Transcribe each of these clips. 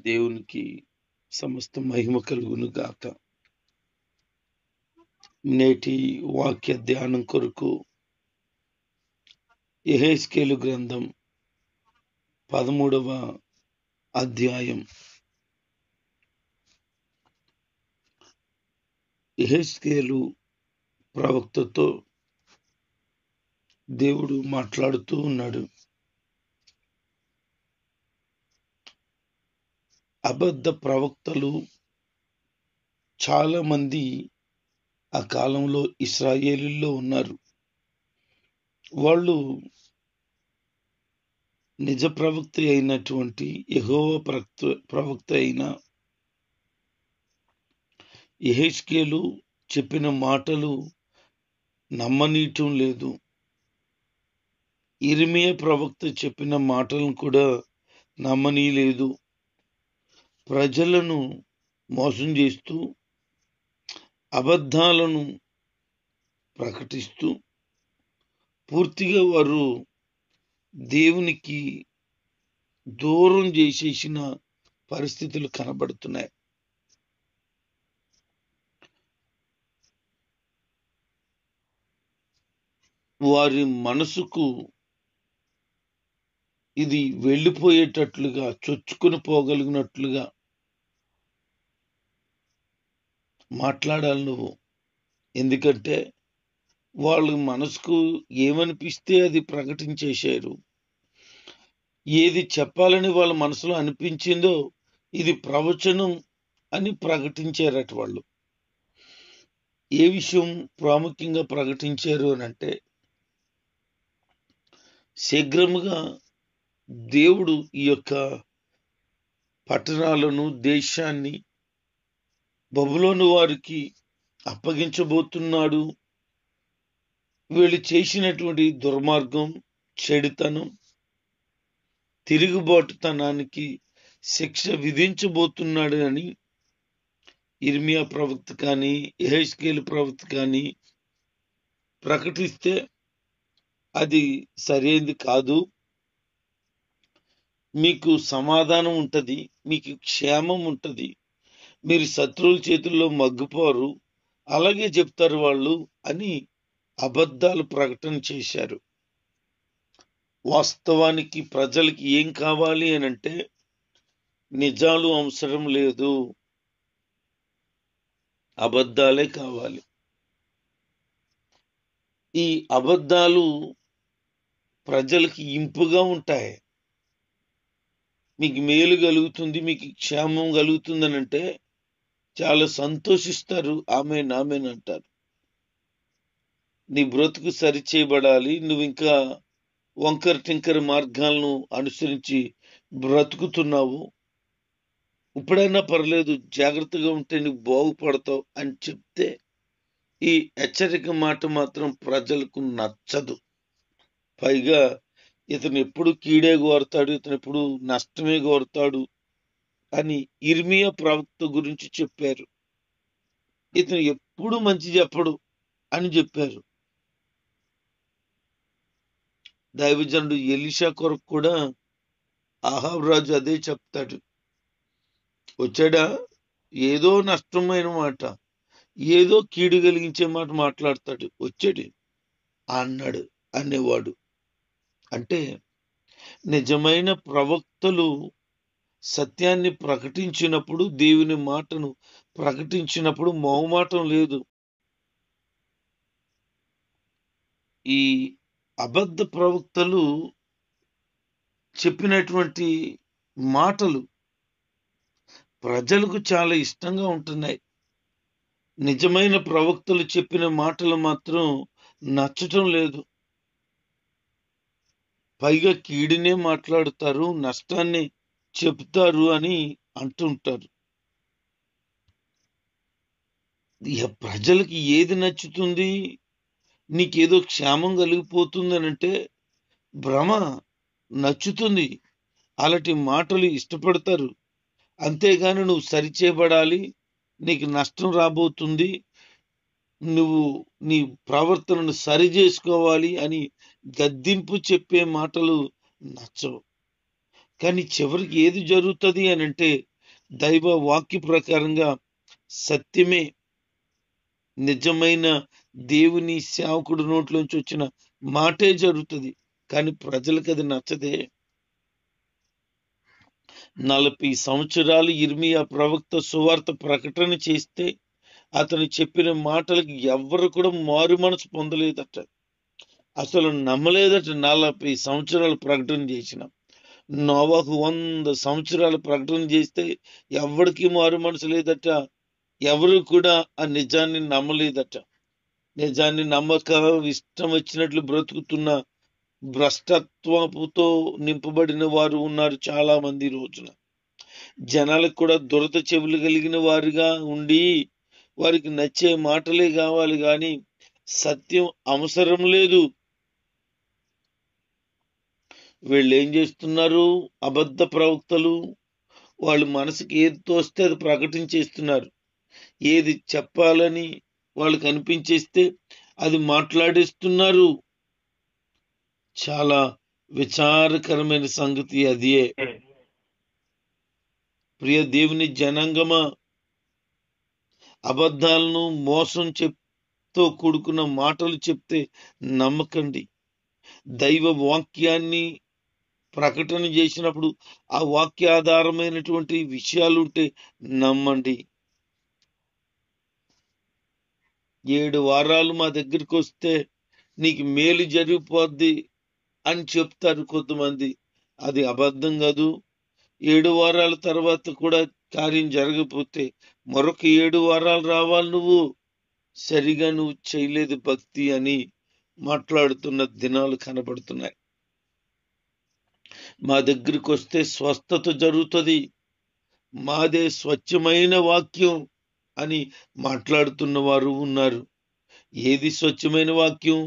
దేవునికి సమస్త మహిమ కలుగును గాక. నేటి వాక్య ధ్యానం కొరకు యెహెజ్కేలు గ్రంథం 13వ అధ్యాయం. యెహెజ్కేలు ప్రవక్తతో దేవుడు మాట్లాడుతూ ఉన్నాడు. అబద్ధ ప్రవక్తలు చాలా మంది ఆ కాలంలో ఇశ్రాయేలులో ఉన్నారు. వాళ్ళు నిజ ప్రవక్త అయినటువంటి యెహోవా ప్రవక్త అయిన యెహెజ్కేలు చెప్పిన మాటలు నమ్మనీయటం లేదు. ఇర్మియా ప్రవక్త చెప్పిన మాటలను కూడా నమ్మనీయలేదు. ప్రజలను మోసం చేస్తూ అబద్ధాలను ప్రకటిస్తూ పూర్తిగా వారు దేవునికి దూరం చేసేసిన పరిస్థితులు కనబడుతున్నాయి. వారి మనసుకు ఇది వెళ్ళిపోయేటట్లుగా, చొచ్చుకుని పోగలిగినట్లుగా మాట్లాడాలి నువ్వు. ఎందుకంటే వాళ్ళ మనసుకు ఏమనిపిస్తే అది ప్రకటించేశారు. ఏది చెప్పాలని వాళ్ళ మనసులో అనిపించిందో ఇది ప్రవచనం అని ప్రకటించారట. వాళ్ళు ఏ విషయం ప్రాముఖ్యంగా ప్రకటించారు అని అంటే, శీఘ్రముగా దేవుడు ఈ యొక్క పట్టణాలను, దేశాన్ని బబులోను వారికి అప్పగించబోతున్నాడు. వీళ్ళు చేసినటువంటి దుర్మార్గం, చెడుతనం, తిరుగుబాటుతనానికి శిక్ష విధించబోతున్నాడు అని ఇర్మియా ప్రవక్త కానీ, యెహెజ్కేలు ప్రవక్త కానీ ప్రకటిస్తే అది సరైనది కాదు. మీకు సమాధానం ఉంటది, మీకు క్షేమం ఉంటది, మీరు శత్రువుల చేతుల్లో మగ్గిపోరు, అలాగే చెప్తారు వాళ్ళు అని అబద్ధాలు ప్రకటన చేశారు. వాస్తవానికి ప్రజలకి ఏం కావాలి అని అంటే, నిజాలు అవసరం లేదు, అబద్ధాలే కావాలి. ఈ అబద్ధాలు ప్రజలకి ఇంపుగా ఉంటాయి. మీకు మేలు కలుగుతుంది, మీకు క్షేమం కలుగుతుంది అని అంటే చాలా సంతోషిస్తారు. ఆమేన్ ఆమేన్ అంటారు. నీ బ్రతుకు సరిచేయబడాలి, నువ్వు ఇంకా వంకర టింకర మార్గాలను అనుసరించి బ్రతుకుతున్నావు, ఇప్పుడైనా పర్లేదు, జాగ్రత్తగా ఉంటే నువ్వు బాగుపడతావు అని చెప్తే ఈ హెచ్చరిక మాట మాత్రం ప్రజలకు నచ్చదు. పైగా ఇతను ఎప్పుడు కీడే కోరతాడు, ఇతను ఎప్పుడు నష్టమే కోరతాడు అని ఇర్మియా ప్రవక్త గురించి చెప్పారు. ఇతను ఎప్పుడు మంచి చెప్పడు అని చెప్పారు. దైవజనుడు ఎలీషా కొరకు కూడా అహాబు రాజు అదే చెప్తాడు. వచ్చాడా, ఏదో నష్టమైన మాట, ఏదో కీడు కలిగించే మాట మాట్లాడతాడు, వచ్చాడు అన్నాడు అనేవాడు. అంటే నిజమైన ప్రవక్తలు సత్యాన్ని ప్రకటించినప్పుడు, దేవుని మాటను ప్రకటించినప్పుడు మొహమాటం లేదు. ఈ అబద్ధ ప్రవక్తలు చెప్పినటువంటి మాటలు ప్రజలకు చాలా ఇష్టంగా ఉంటున్నాయి. నిజమైన ప్రవక్తలు చెప్పిన మాటలు మాత్రం నచ్చటం లేదు. పైగా కీడునే మాట్లాడుతారు, నష్టాన్ని చెప్తారు అని అంటుంటారు. ప్రజలకి ఏది నచ్చుతుంది? నీకేదో క్షేమం కలిగిపోతుంది అనంటే భ్రమ, నచ్చుతుంది, అలాంటి మాటలు ఇష్టపడతారు. అంతేగాని నువ్వు సరిచేయబడాలి, నీకు నష్టం రాబోతుంది, నువ్వు నీ ప్రవర్తనను సరి చేసుకోవాలి అని గద్దింపు చెప్పే మాటలు నచ్చవు. కానీ చివరికి ఏది జరుగుతుంది అని అంటే, దైవ వాక్య ప్రకారంగా సత్యమే, నిజమైన దేవుని సేవకుడు నోట్లోంచి వచ్చిన మాటే జరుగుతుంది. కానీ ప్రజలకు అది నచ్చదే. 40 సంవత్సరాలు ఇర్మియా ప్రవక్త సువార్త ప్రకటన చేస్తే అతను చెప్పిన మాటలకు ఎవ్వరు కూడా మారు మనసు పొందలేదట. అసలు నమ్మలేదట. 40 సంవత్సరాలు ప్రకటన చేసిన నోవాహు 100 సంవత్సరాలు ప్రకటన చేస్తే ఎవరికి మారు మనసు లేదట. ఎవరు కూడా ఆ నిజాన్ని నమ్మలేదట. నిజాన్ని నమ్మక ఇష్టం వచ్చినట్లు బ్రతుకుతున్న భ్రష్టత్వపుతో నింపబడిన వారు ఉన్నారు చాలా మంది. రోజున జనాలకు కూడా దురద చెవులు కలిగిన వారుగా ఉండి వారికి నచ్చే మాటలే కావాలి, కానీ సత్యం అవసరం లేదు. వీళ్ళు ఏం చేస్తున్నారు? అబద్ధ ప్రవక్తలు. వాళ్ళు మనసుకి ఏది తోస్తే అది ప్రకటించేస్తున్నారు. ఏది చెప్పాలని వాళ్ళకి అనిపించేస్తే అది మాట్లాడేస్తున్నారు. చాలా విచారకరమైన సంగతి అదే. ప్రియ దేవుని జనాంగమా, అబద్ధాలను మోసం తో కూడుకున్న మాటలు చెప్తే నమ్మకండి. దైవ వాక్యాన్ని ప్రకటన చేసినప్పుడు ఆ వాక్యాధారమైనటువంటి విషయాలుంటే నమ్మండి. 7 వారాలు మా దగ్గరికి వస్తే నీకు మేలు జరిగిపోద్ది అని చెప్తారు కొంతమంది. అది అబద్ధం కాదు. 7 వారాల తర్వాత కూడా కార్యం జరగకపోతే మరొక 7 వారాలు రావాలి. నువ్వు సరిగా నువ్వు చేయలేదు భక్తి అని మాట్లాడుతున్న దినాలు కనబడుతున్నాయి. మా దగ్గరికి వస్తే స్వస్థత జరుగుతుంది, మాదే స్వచ్ఛమైన వాక్యం అని మాట్లాడుతున్న వారు ఉన్నారు. ఏది స్వచ్ఛమైన వాక్యం?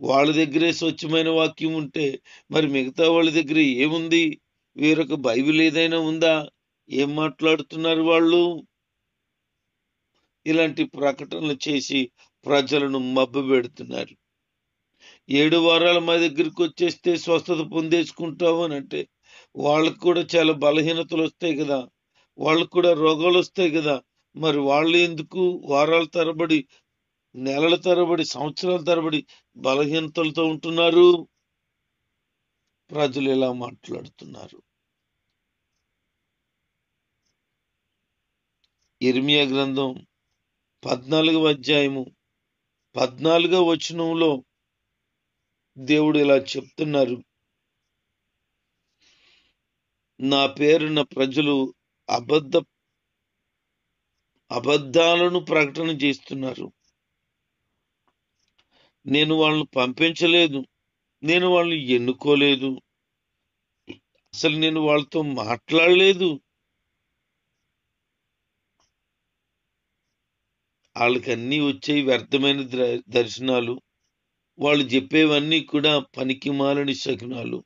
వాళ్ళ దగ్గరే స్వచ్ఛమైన వాక్యం ఉంటే మరి మిగతా వాళ్ళ దగ్గర ఏముంది? వేరొక బైబిల్ ఏదైనా ఉందా? ఏం మాట్లాడుతున్నారు వాళ్ళు? ఇలాంటి ప్రకటనలు చేసి ప్రజలను మభ్యపెడుతున్నారు. 7 వారాలు మా దగ్గరికి వచ్చేస్తే స్వస్థత పొందేసుకుంటావు అని అంటే వాళ్ళకు కూడా చాలా బలహీనతలు వస్తాయి కదా, వాళ్ళకు కూడా రోగాలు వస్తాయి కదా. మరి వాళ్ళు ఎందుకు వారాల తరబడి, నెలల తరబడి, సంవత్సరాల తరబడి బలహీనతలతో ఉంటున్నారు? ప్రజలు ఇలా మాట్లాడుతున్నారు. ఇర్మియా గ్రంథం 14వ అధ్యాయము 14వ వచనంలో దేవుడు ఇలా చెప్తున్నారు, నా పేరున ప్రజలు అబద్ధాలను ప్రకటన చేస్తున్నారు. నేను వాళ్ళని పంపించలేదు, నేను వాళ్ళని ఎన్నుకోలేదు, అసలు నేను వాళ్ళతో మాట్లాడలేదు. వాళ్ళకి అన్నీ వచ్చాయి వ్యర్థమైన దర్శనాలు. వాళ్ళు చెప్పేవన్నీ కూడా పనికిమాలని శకునాలు.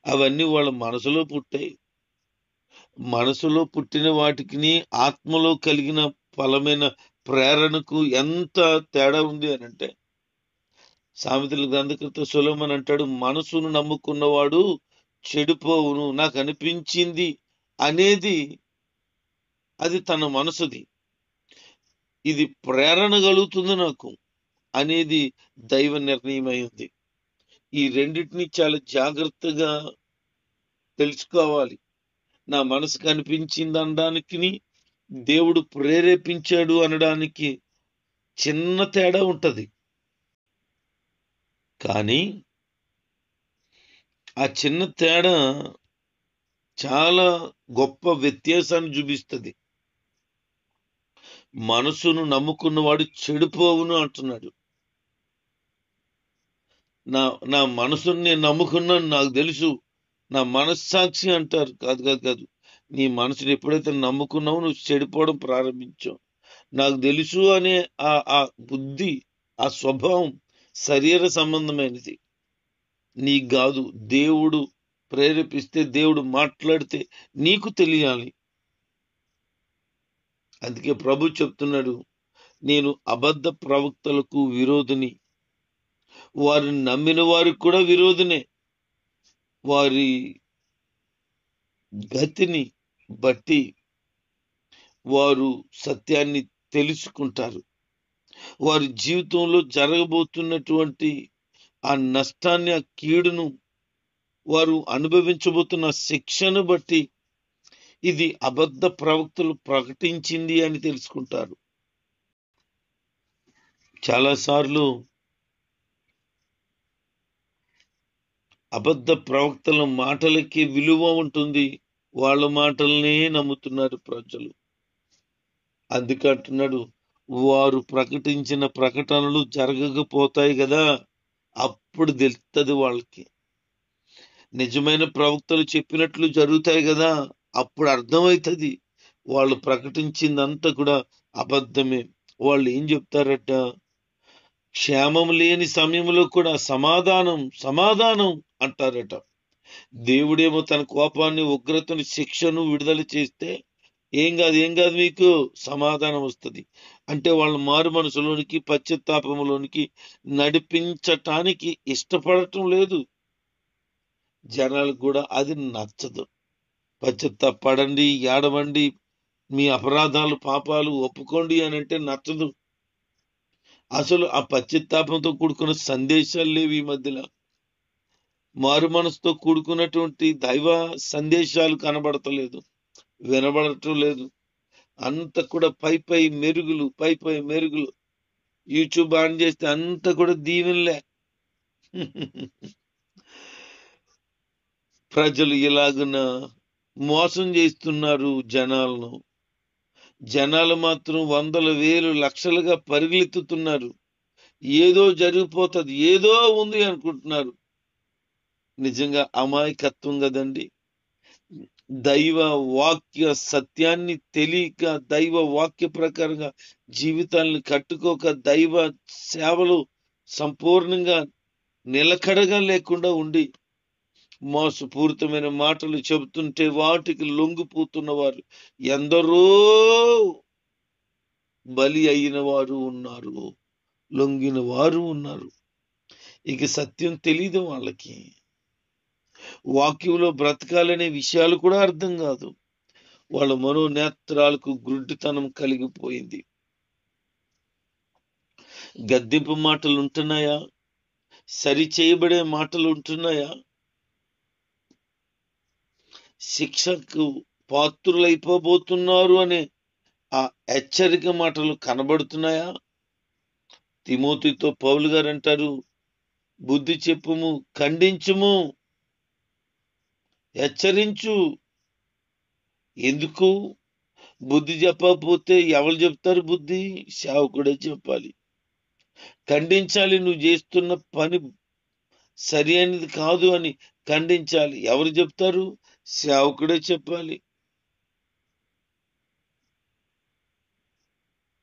అవన్నీ వాళ్ళ మనసులో పుట్టాయి. మనసులో పుట్టిన వాటికి ఆత్మలో కలిగిన ఫలమైన ప్రేరణకు ఎంత తేడా ఉంది అని అంటే, సామెతల గ్రంథకర్త సొలొమోను అంటాడు, మనసును నమ్ముకున్నవాడు చెడిపోవును. నాకు అనిపించింది అనేది అది తన మనసుది, ఇది ప్రేరణ కలుగుతుంది నాకు అనేది దైవ నిర్ణయమై ఉంది. ఈ రెండింటిని చాలా జాగ్రత్తగా తెలుసుకోవాలి. నా మనసుకు అనిపించింది అనడానికి, దేవుడు ప్రేరేపించాడు అనడానికి చిన్న తేడా ఉంటది. కానీ ఆ చిన్న తేడా చాలా గొప్ప వ్యత్యాసాన్ని చూపిస్తుంది. మనసును నమ్ముకున్నవాడు చెడిపోవును అంటున్నాడు. నా మనసును నేను నమ్ముకున్నాను, నాకు తెలుసు, నా మనస్సాక్షి అంటారు. కాదు కాదు కాదు, నీ మనసుని ఎప్పుడైతే నమ్ముకున్నావో నువ్వు చెడిపోవడం ప్రారంభించావు. నాకు తెలుసు అనే ఆ బుద్ధి, ఆ స్వభావం శరీర సంబంధమైనది, నీకు కాదు. దేవుడు ప్రేరేపిస్తే, దేవుడు మాట్లాడితే నీకు తెలియాలి. అందుకే ప్రభు చెప్తున్నాడు, నేను అబద్ధ ప్రవక్తలకు విరోధిని, వారిని నమ్మిన వారికి కూడా విరోధినే. వారి గతిని బట్టి వారు సత్యాన్ని తెలుసుకుంటారు. వారి జీవితంలో జరగబోతున్నటువంటి ఆ నష్టాన్ని, ఆ కీడును, వారు అనుభవించబోతున్న శిక్షను బట్టి ఇది అబద్ధ ప్రవక్తలు ప్రకటించింది అని తెలుసుకుంటారు. చాలాసార్లు అబద్ధ ప్రవక్తల మాటలకి విలువ ఉంటుంది, వాళ్ళ మాటలనే నమ్ముతున్నారు ప్రజలు. అందుకంటున్నాడు, వారు ప్రకటించిన ప్రకటనలు జరగకపోతాయి కదా, అప్పుడు తెలుస్తుంది వాళ్ళకి. నిజమైన ప్రవక్తలు చెప్పినట్లు జరుగుతాయి కదా, అప్పుడు అర్థమవుతుంది వాళ్ళు ప్రకటించిందంతా కూడా అబద్ధమే. వాళ్ళు ఏం చెప్తారట, క్షేమం లేని సమయంలో కూడా సమాధానం సమాధానం అంటారట. దేవుడేమో తన కోపాన్ని, ఉగ్రతను, శిక్షను విడుదల చేస్తే ఏం కాదు మీకు సమాధానం వస్తుంది. అంటే వాళ్ళ మారు మనసులోనికి, పశ్చాత్తాపంలోనికి నడిపించటానికి ఇష్టపడటం లేదు. జనాలకు కూడా అది నచ్చదు. పశ్చాత్తాపడండి, ఏడవండి, మీ అపరాధాలు, పాపాలు ఒప్పుకోండి అని అంటే నచ్చదు. అసలు ఆ పశ్చాత్తాపంతో కూడుకున్న సందేశాలు లేవు ఈ మధ్యలో. మారు మనసుతో కూడుకున్నటువంటి దైవ సందేశాలు కనబడతలేదు, వినబడటం లేదు. అంత కూడా పై మెరుగులు. యూట్యూబ్ ఆన్ చేస్తే అంత కూడా దీవెనలే. ప్రజలు ఇలాగున మోసం చేస్తున్నారు జనాలను. జనాలు మాత్రం వందల వేలు లక్షలుగా పరిగెత్తుతున్నారు. ఏదో జరిగిపోతుంది, ఏదో ఉంది అనుకుంటున్నారు. నిజంగా అమాయకత్వం కదండి. దైవ వాక్య సత్యాన్ని తెలియక, దైవ వాక్య ప్రకారంగా జీవితాలను కట్టుకోక, దైవ సేవలు సంపూర్ణంగా నిలకడగా లేకుండా ఉండి మోసపూరితమైన మాటలు చెబుతుంటే వాటికి లొంగిపోతున్న వారు ఎందరో బలి అయిన వారు ఉన్నారు, లొంగిన వారు ఉన్నారు. ఇక సత్యం తెలీదు వాళ్ళకి. వాక్యంలో బ్రతకాలనే విషయాలు కూడా అర్థం కాదు. వాళ్ళ మనోనేత్రాలకు గుడ్డితనం కలిగిపోయింది. గద్దింపు మాటలు ఉంటున్నాయా? సరి చేయబడే మాటలు ఉంటున్నాయా? శిక్షకు పాత్రులైపోబోతున్నారు అనే ఆ హెచ్చరిక మాటలు కనబడుతున్నాయా? తిమోతితో పౌలు గారు అంటారు, బుద్ధి చెప్పుము, ఖండించుము, హెచ్చరించు. ఎందుకు? బుద్ధి చెప్పకపోతే ఎవరు చెప్తారు బుద్ధి? సేవకుడే చెప్పాలి. ఖండించాలి, నువ్వు చేస్తున్న పని సరి అనేది కాదు అని ఖండించాలి. ఎవరు చెప్తారు? సేవకుడే చెప్పాలి.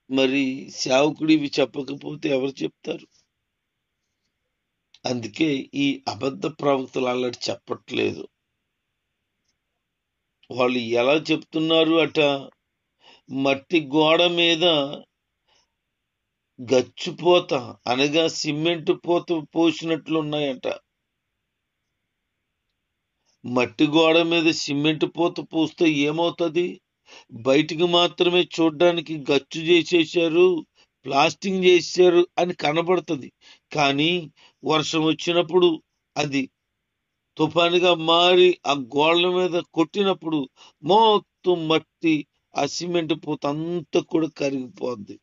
మరి సేవకుడు ఇవి చెప్పకపోతే ఎవరు చెప్తారు? అందుకే ఈ అబద్ధ ప్రవక్తలు అల్లడి చెప్పట్లేదు. వాళ్ళు ఎలా చెప్తున్నారు అట, మట్టి గోడ మీద గచ్చిపోత అనగా సిమెంట్ పోత పోసినట్లు ఉన్నాయంట. మట్టి గోడ మీద సిమెంట్ పోత పోస్తే ఏమవుతుంది? బయటికి మాత్రమే చూడ్డానికి గచ్చు చేసేసారు, ప్లాస్టింగ్ చేశారు అని కనబడుతుంది. కానీ వర్షం వచ్చినప్పుడు అది తుఫానుగా మారి ఆ గోడల మీద కొట్టినప్పుడు మొత్తం మట్టి, ఆ సిమెంట్ పూత అంతా కూడా కరిగిపోద్ది.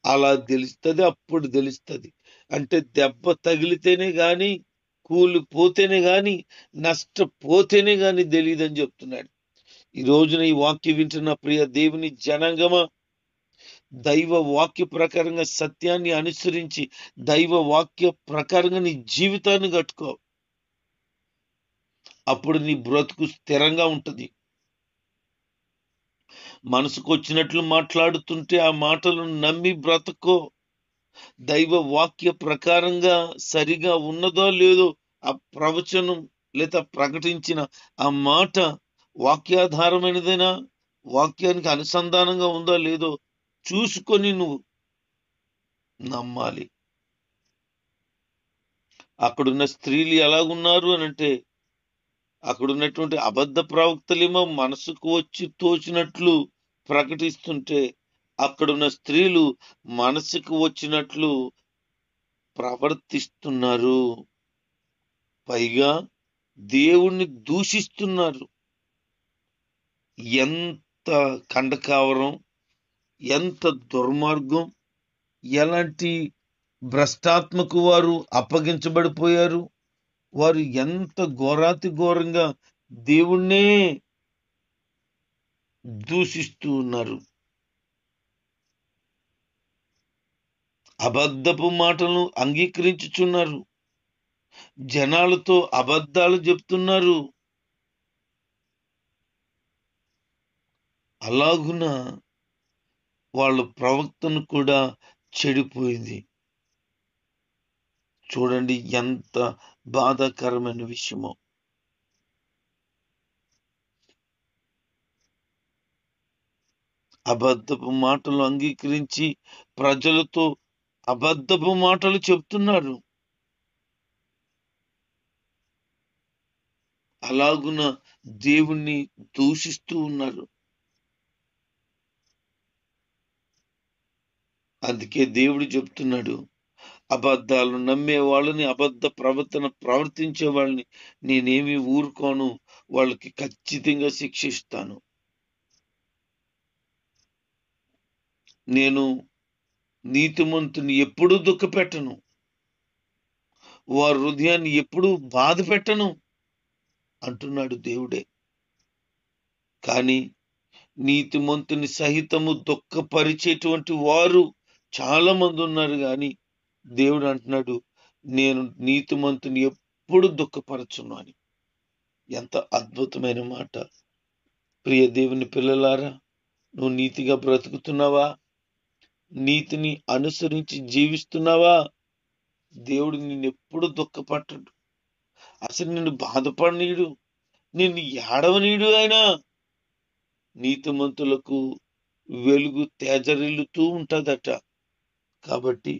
అలా తెలుస్తుంది, అప్పుడు తెలుస్తుంది. అంటే దెబ్బ తగిలితేనే గాని, కూలిపోతేనే గాని, నష్టపోతేనే గాని తెలియదని చెప్తున్నాడు. ఈ రోజున ఈ వాక్య వింటున్న ప్రియ దేవుని జనాంగమా, దైవ వాక్య ప్రకారంగా సత్యాన్ని అనుసరించి దైవ వాక్య ప్రకారంగా నీ జీవితాన్ని కట్టుకో. అప్పుడు నీ బ్రతుకు స్థిరంగా ఉంటుంది. మనసుకు వచ్చినట్లు మాట్లాడుతుంటే ఆ మాటలను నమ్మి బ్రతుకో. దైవ వాక్య ప్రకారంగా సరిగా ఉన్నదో లేదో ఆ ప్రవచనం లేదా ప్రకటించిన ఆ మాట వాక్యాధారమైనదైనా, వాక్యానికి అనుసంధానంగా ఉందో లేదో చూసుకొని నువ్వు నమ్మాలి. అక్కడున్న స్త్రీలు ఎలాగున్నారు అని అంటే, అక్కడున్నటువంటి అబద్ధ ప్రవక్తలేమో మనసుకు వచ్చి తోచినట్లు ప్రకటిస్తుంటే అక్కడున్న స్త్రీలు మనసుకు వచ్చినట్లు ప్రవర్తిస్తున్నారు. పైగా దేవుణ్ణి దూషిస్తున్నారు. ఎంత కండకావరం, ఎంత దుర్మార్గం, ఎలాంటి భ్రష్టాత్మకు వారు అప్పగించబడిపోయారు. వారు ఎంత ఘోరాతి ఘోరంగా దేవుణ్ణే దూషిస్తూ ఉన్నారు. అబద్ధపు మాటలను అంగీకరించుచున్నారు. జనాలతో అబద్ధాలు చెప్తున్నారు. అలాగున వాళ్ళ ప్రవక్తను కూడా చెడిపోయింది. చూడండి ఎంత బాధాకరమైన విషయమో. అబద్ధపు మాటలు అంగీకరించి ప్రజలతో అబద్ధపు మాటలు చెప్తున్నారు. అలాగున దేవుణ్ణి దూషిస్తూ ఉన్నారు. అందుకే దేవుడు చెప్తున్నాడు, అబద్ధాలు నమ్మే వాళ్ళని, అబద్ధ ప్రవర్తన ప్రవర్తించే వాళ్ళని నేనేమి ఊరుకోను, వాళ్ళకి ఖచ్చితంగా శిక్షిస్తాను. నేను నీతిమంతుని ఎప్పుడూ దుఃఖపెట్టను, వారి హృదయాన్ని ఎప్పుడూ బాధ పెట్టను అంటున్నాడు దేవుడే. కానీ నీతిమంతుని సహితము దుఃఖపరిచేటువంటి వారు చాలా మంది ఉన్నారు. కానీ దేవుడు అంటున్నాడు, నేను నీతిమంతుని ఎప్పుడు దుఃఖపరచును అని. ఎంత అద్భుతమైన మాట. ప్రియ దేవుని పిల్లలారా, నువ్వు నీతిగా బ్రతుకుతున్నావా? నీతిని అనుసరించి జీవిస్తున్నావా? దేవుడు నిన్ను ఎప్పుడు దుఃఖపట్టడు. అసలు నిన్ను బాధపడనీయుడు, నిన్ను ఏడవనీయుడు. ఆయన నీతిమంతులకు వెలుగు తేజరిల్లుతూ ఉంటుందట. కాబట్టి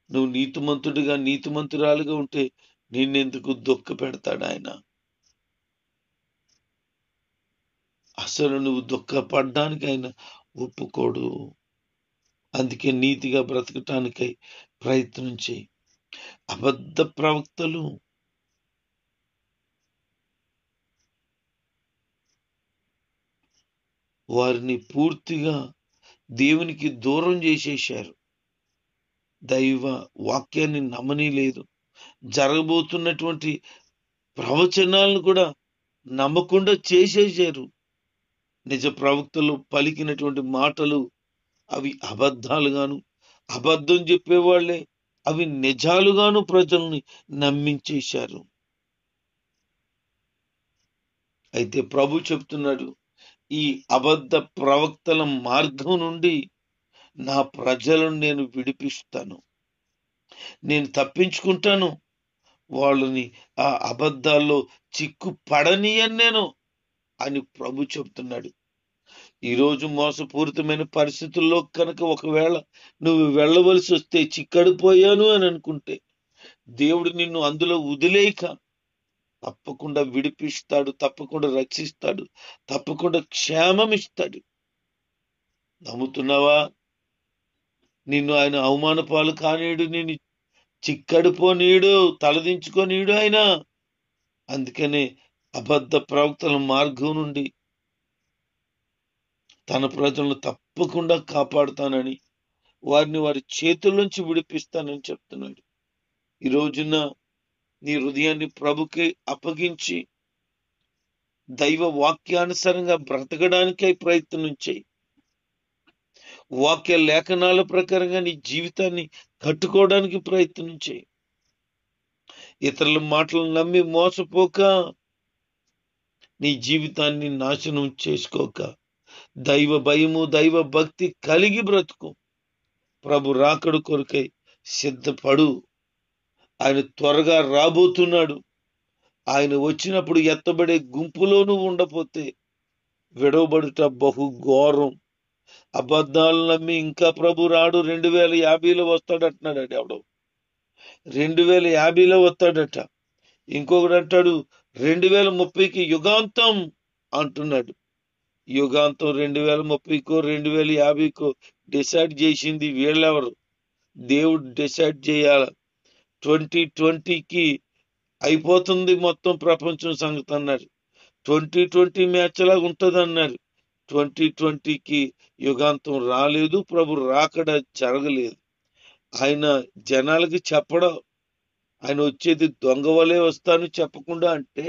నువ్వు నీతిమంతుడిగా, నీతిమంతురాలుగా ఉంటే నిన్నెందుకు దుఃఖ పెడతాడు ఆయన? అసలు నువ్వు దుఃఖపడ్డానికి ఆయన ఒప్పుకోడు. అందుకే నీతిగా బ్రతకటానికై ప్రయత్నం చేయి. అబద్ధ ప్రవక్తలు వారిని పూర్తిగా దేవునికి దూరం చేసేశారు. దైవ వాక్యాన్ని నమ్మని లేదు. జరగబోతున్నటువంటి ప్రవచనాలను కూడా నమ్మకుండా చేసేశారు. నిజ ప్రవక్తలు పలికినటువంటి మాటలు అవి అబద్ధాలుగాను, అబద్ధం చెప్పేవాళ్లే అవి నిజాలుగాను ప్రజల్ని నమ్మించేశారు. అయితే ప్రభు చెప్తున్నాడు, ఈ అబద్ధ ప్రవక్తల మార్గం నుండి నా ప్రజలను నేను విడిపిస్తాను, నేను తప్పించుకుంటాను, వాళ్ళని ఆ అబద్ధాల్లో చిక్కు పడనీయను నేను అని ప్రభు చెప్తున్నాడు. ఈరోజు మోసపూరితమైన పరిస్థితుల్లో కనుక ఒకవేళ నువ్వు వెళ్ళవలసి వస్తే, చిక్కడిపోయాను అని అనుకుంటే, దేవుడు నిన్ను అందులో వదిలేయక తప్పకుండా విడిపిస్తాడు, తప్పకుండా రక్షిస్తాడు, తప్పకుండా క్షేమం ఇస్తాడు. నమ్ముతున్నావా? నిన్ను ఆయన అవమాన పాలు కానీయుడు, నిన్ను చిక్కడిపోనీయుడు, తలదించుకోనీయుడు ఆయన. అందుకనే అబద్ధ ప్రవక్తల మార్గం నుండి తన ప్రజలను తప్పకుండా కాపాడుతానని, వారిని వారి చేతుల్లోంచి విడిపిస్తానని చెప్తున్నాడు. ఈ రోజున నీ హృదయాన్ని ప్రభుకి అప్పగించి దైవ వాక్యానుసారంగా బ్రతకడానికై ప్రయత్నం చేయి. వాక్య లేఖనాల ప్రకారంగా నీ జీవితాన్ని కట్టుకోవడానికి ప్రయత్నం చేయి. ఇతరుల మాటలు నమ్మి మోసపోక, నీ జీవితాన్ని నాశనం చేసుకోక, దైవ భయము, దైవ భక్తి కలిగి బ్రతుకు. ప్రభు రాకడు కొరకై సిద్ధపడు. ఆయన త్వరగా రాబోతున్నాడు. ఆయన వచ్చినప్పుడు ఎత్తబడే గుంపులో నువ్వు ఉండపోతే విడవబడుట బహు ఘోరం. అబద్ధాలు నమ్మి ఇంకా ప్రభు రాడు, 2050లో వస్తాడంటున్నాడు. ఎవడో 2050లో వస్తాడట. ఇంకొకడు అంటాడు 2030కి యుగాంతం అంటున్నాడు. యుగాంతం 2030కో 2050కో డిసైడ్ చేసింది వీళ్ళెవరు? దేవుడు డిసైడ్ చేయాల. 2020కి అయిపోతుంది మొత్తం ప్రపంచం సంగతి అన్నారు. 2020 మ్యాచ్ లాగా ఉంటది అన్నారు. 2020కి యుగాంతం రాలేదు, ప్రభు రాకడ జరగలేదు. ఆయన జనాలకి చెప్పడం, ఆయన వచ్చేది దొంగ వలే వస్తాను చెప్పకుండా అంటే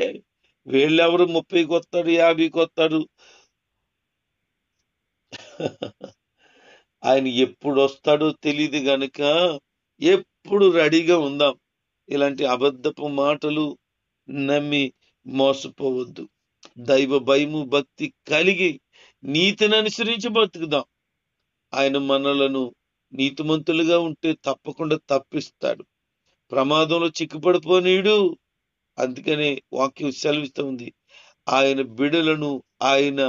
వీళ్ళెవరు 30కి వస్తాడు 50కి వస్తాడు? ఆయన ఎప్పుడు వస్తాడో తెలియదు గనుక ఎప్పుడు రెడీగా ఉందాం. ఇలాంటి అబద్ధపు మాటలు నమ్మి మోసపోవద్దు. దైవ భయము భక్తి కలిగి నీతిని అనుసరించి బతుకుదాం. ఆయన మనలను నీతిమంతులుగా ఉంటే తప్పకుండా తప్పిస్తాడు. ప్రమాదంలో చిక్కుపడిపోనీయుడు. అందుకనే వాక్యం సెలవిస్తుంది, ఆయన బిడలను ఆయన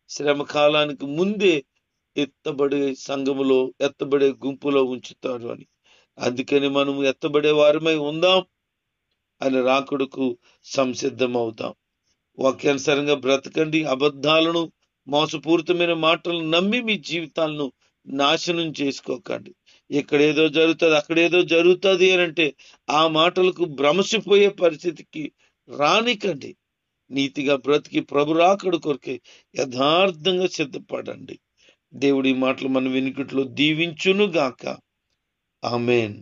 శ్రమ కాలానికి ముందే ఎత్తబడే సంఘములో, ఎత్తబడే గుంపులో ఉంచుతాడు అని. అందుకని మనం ఎత్తబడే వారమై ఉందాం. ఆయన రాకడకు సంసిద్ధమవుతాం. వాక్యానుసారంగా బ్రతకండి. అబద్ధాలను, మోసపూరితమైన మాటలను నమ్మి మీ జీవితాలను నాశనం చేసుకోకండి. ఇక్కడేదో జరుగుతుంది, అక్కడేదో జరుగుతుంది అని అంటే ఆ మాటలకు భ్రమసిపోయే పరిస్థితికి రానికండి. నీతిగా బ్రతికి ప్రభు రాకడ కొరకే యథార్థంగా సిద్ధపడండి. దేవుడి మాటలు మన వెనుకట్లో దీవించును గాక. ఆమేన్.